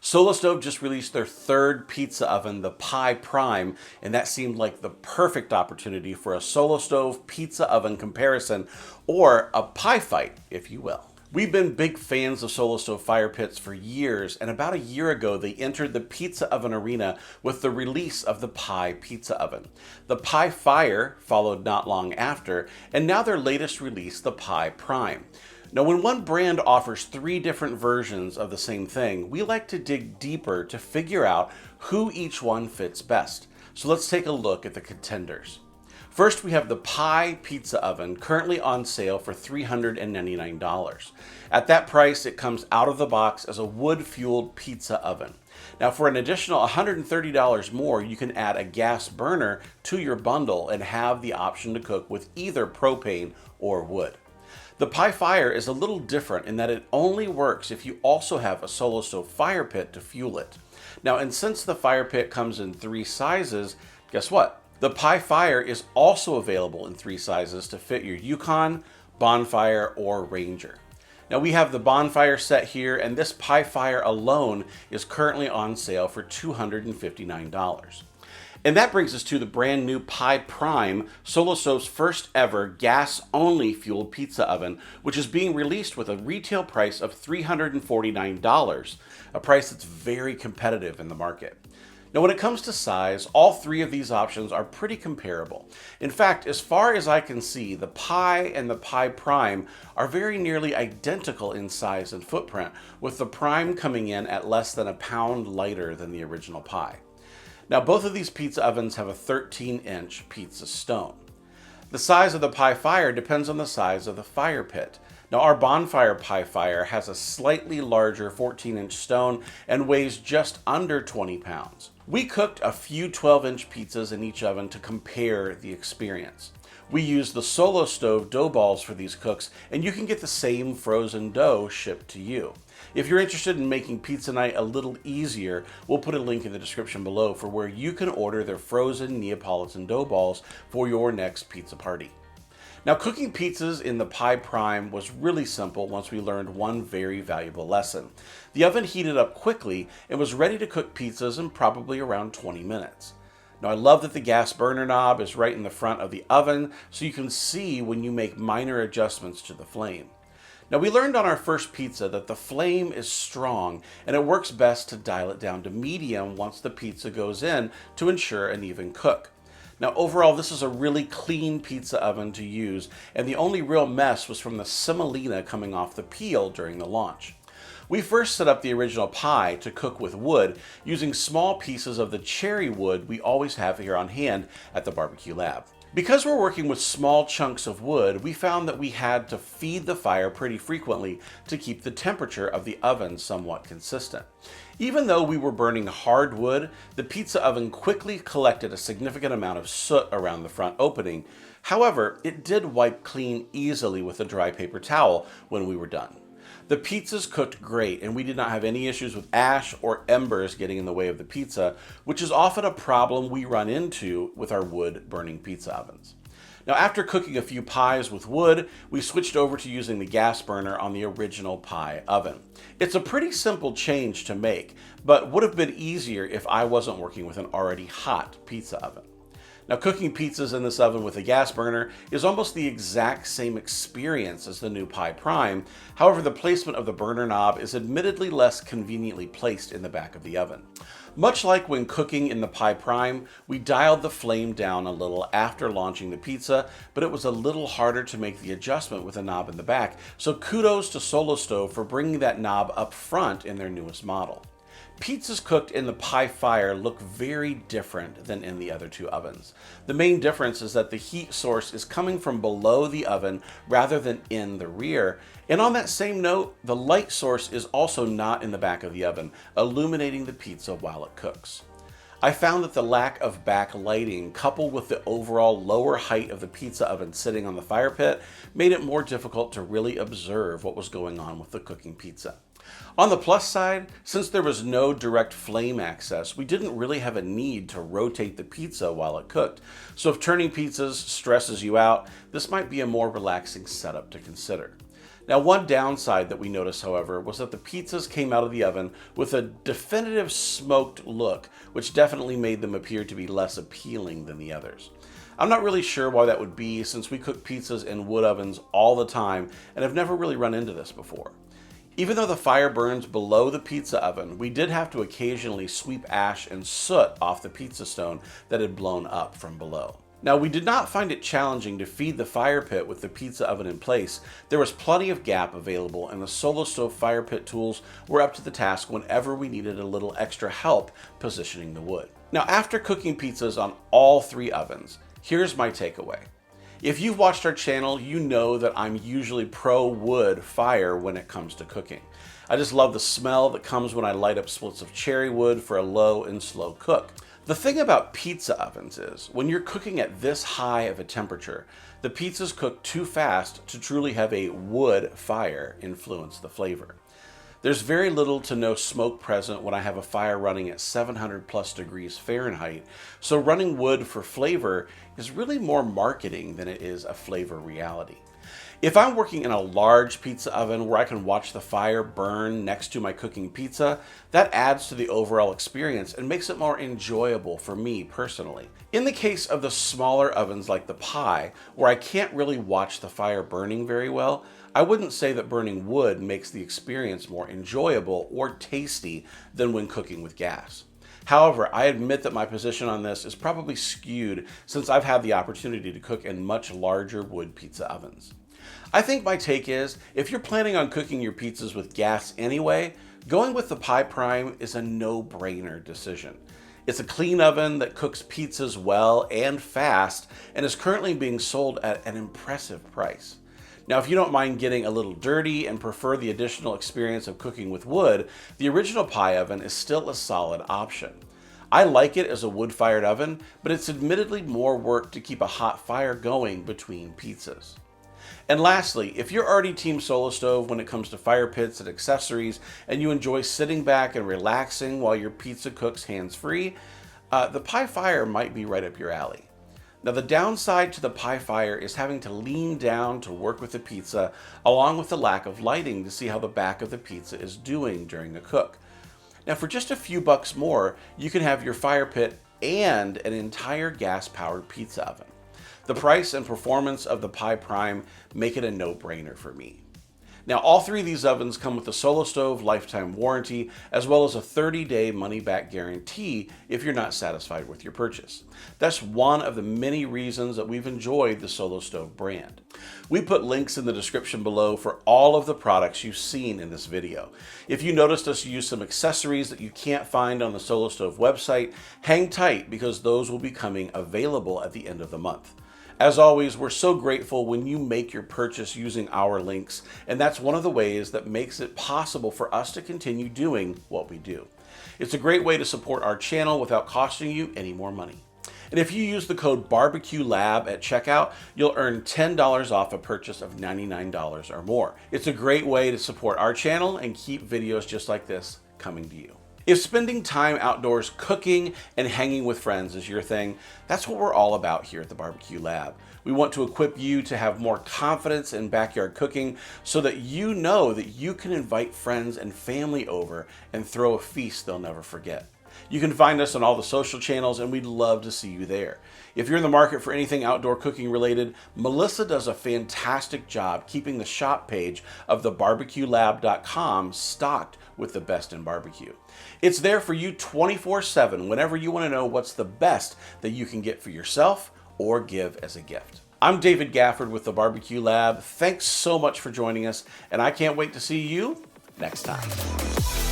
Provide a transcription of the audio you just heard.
Solo Stove just released their third pizza oven, the Pi Prime, and that seemed like the perfect opportunity for a Solo Stove pizza oven comparison, or a pie fight, if you will. We've been big fans of Solo Stove fire pits for years, and about a year ago they entered the pizza oven arena with the release of the Pi pizza oven. The Pi Fire followed not long after, and now their latest release, the Pi Prime. Now, when one brand offers three different versions of the same thing, we like to dig deeper to figure out who each one fits best. So let's take a look at the contenders. First, we have the Pi Pizza Oven, currently on sale for $399. At that price, it comes out of the box as a wood-fueled pizza oven. Now, for an additional $130 more, you can add a gas burner to your bundle and have the option to cook with either propane or wood. The Pi Fire is a little different in that it only works if you also have a Solo Stove fire pit to fuel it. Now, and since the fire pit comes in three sizes, guess what? The Pi Fire is also available in three sizes to fit your Yukon, Bonfire, or Ranger. Now, we have the Bonfire set here, and this Pi Fire alone is currently on sale for $259. And that brings us to the brand new Pi Prime, Solo Stove's first ever gas-only fueled pizza oven, which is being released with a retail price of $349, a price that's very competitive in the market. Now, when it comes to size, all three of these options are pretty comparable. In fact, as far as I can see, the Pi and the Pi Prime are very nearly identical in size and footprint, with the Prime coming in at less than a pound lighter than the original Pi. Now, both of these pizza ovens have a 13-inch pizza stone. The size of the Pi Fire depends on the size of the fire pit. Now, our Bonfire Pi Fire has a slightly larger 14-inch stone and weighs just under 20 pounds. We cooked a few 12-inch pizzas in each oven to compare the experience. We used the Solo Stove dough balls for these cooks, and you can get the same frozen dough shipped to you. If you're interested in making pizza night a little easier, we'll put a link in the description below for where you can order their frozen Neapolitan dough balls for your next pizza party. Now, cooking pizzas in the Pi Prime was really simple once we learned one very valuable lesson. The oven heated up quickly and was ready to cook pizzas in probably around 20 minutes. Now, I love that the gas burner knob is right in the front of the oven, so you can see when you make minor adjustments to the flame. Now, we learned on our first pizza that the flame is strong and it works best to dial it down to medium once the pizza goes in to ensure an even cook. Now, overall, this is a really clean pizza oven to use, and the only real mess was from the semolina coming off the peel during the launch. We first set up the original Pi to cook with wood using small pieces of the cherry wood we always have here on hand at the barbecue lab. Because we're working with small chunks of wood, we found that we had to feed the fire pretty frequently to keep the temperature of the oven somewhat consistent. Even though we were burning hard wood, the pizza oven quickly collected a significant amount of soot around the front opening. However, it did wipe clean easily with a dry paper towel when we were done. The pizzas cooked great, and we did not have any issues with ash or embers getting in the way of the pizza, which is often a problem we run into with our wood-burning pizza ovens. Now, after cooking a few pies with wood, we switched over to using the gas burner on the original Pi oven. It's a pretty simple change to make, but would have been easier if I wasn't working with an already hot pizza oven. Now, cooking pizzas in this oven with a gas burner is almost the exact same experience as the new Pi Prime. However, the placement of the burner knob is admittedly less conveniently placed in the back of the oven. Much like when cooking in the Pi Prime, we dialed the flame down a little after launching the pizza, but it was a little harder to make the adjustment with a knob in the back, so kudos to Solo Stove for bringing that knob up front in their newest model. Pizzas cooked in the Pi Fire look very different than in the other two ovens. The main difference is that the heat source is coming from below the oven rather than in the rear. And on that same note, the light source is also not in the back of the oven, illuminating the pizza while it cooks. I found that the lack of backlighting, coupled with the overall lower height of the pizza oven sitting on the fire pit, made it more difficult to really observe what was going on with the cooking pizza. On the plus side, since there was no direct flame access, we didn't really have a need to rotate the pizza while it cooked. So if turning pizzas stresses you out, this might be a more relaxing setup to consider. Now, one downside that we noticed, however, was that the pizzas came out of the oven with a definitive smoked look, which definitely made them appear to be less appealing than the others. I'm not really sure why that would be, since we cook pizzas in wood ovens all the time and have never really run into this before. Even though the fire burns below the pizza oven, we did have to occasionally sweep ash and soot off the pizza stone that had blown up from below. Now, we did not find it challenging to feed the fire pit with the pizza oven in place. There was plenty of gap available, and the Solo Stove fire pit tools were up to the task whenever we needed a little extra help positioning the wood. Now, after cooking pizzas on all 3 ovens, here's my takeaway. If you've watched our channel, you know that I'm usually pro wood fire when it comes to cooking. I just love the smell that comes when I light up splits of cherry wood for a low and slow cook. The thing about pizza ovens is, when you're cooking at this high of a temperature, the pizzas cook too fast to truly have a wood fire influence the flavor. There's very little to no smoke present when I have a fire running at 700 plus degrees Fahrenheit, so running wood for flavor is really more marketing than it is a flavor reality. If I'm working in a large pizza oven where I can watch the fire burn next to my cooking pizza, that adds to the overall experience and makes it more enjoyable for me personally. In the case of the smaller ovens like the pie, where I can't really watch the fire burning very well, I wouldn't say that burning wood makes the experience more enjoyable or tasty than when cooking with gas. However, I admit that my position on this is probably skewed since I've had the opportunity to cook in much larger wood pizza ovens. I think my take is, if you're planning on cooking your pizzas with gas anyway, going with the Pi Prime is a no-brainer decision. It's a clean oven that cooks pizzas well and fast and is currently being sold at an impressive price. Now, if you don't mind getting a little dirty and prefer the additional experience of cooking with wood, the original Pi oven is still a solid option. I like it as a wood-fired oven, but it's admittedly more work to keep a hot fire going between pizzas. And lastly, if you're already Team Solo Stove when it comes to fire pits and accessories, and you enjoy sitting back and relaxing while your pizza cooks hands-free, the Pi Fire might be right up your alley. Now, the downside to the Pi Fire is having to lean down to work with the pizza, along with the lack of lighting to see how the back of the pizza is doing during a cook. Now, for just a few bucks more, you can have your fire pit and an entire gas-powered pizza oven. The price and performance of the Pi Prime make it a no-brainer for me. Now, all 3 of these ovens come with a Solo Stove lifetime warranty, as well as a 30-day money-back guarantee if you're not satisfied with your purchase. That's one of the many reasons that we've enjoyed the Solo Stove brand. We put links in the description below for all of the products you've seen in this video. If you noticed us use some accessories that you can't find on the Solo Stove website, hang tight because those will be coming available at the end of the month. As always, we're so grateful when you make your purchase using our links, and that's one of the ways that makes it possible for us to continue doing what we do. It's a great way to support our channel without costing you any more money. And if you use the code BarbecueLab at checkout, you'll earn $10 off a purchase of $99 or more. It's a great way to support our channel and keep videos just like this coming to you. If spending time outdoors cooking and hanging with friends is your thing, that's what we're all about here at the Barbecue Lab. We want to equip you to have more confidence in backyard cooking so that you know that you can invite friends and family over and throw a feast they'll never forget. You can find us on all the social channels, and we'd love to see you there. If you're in the market for anything outdoor cooking related, Melissa does a fantastic job keeping the shop page of thebarbecuelab.com stocked with the best in barbecue. It's there for you 24/7 whenever you want to know what's the best that you can get for yourself or give as a gift. I'm David Gafford with the Barbecue Lab. Thanks so much for joining us, and I can't wait to see you next time.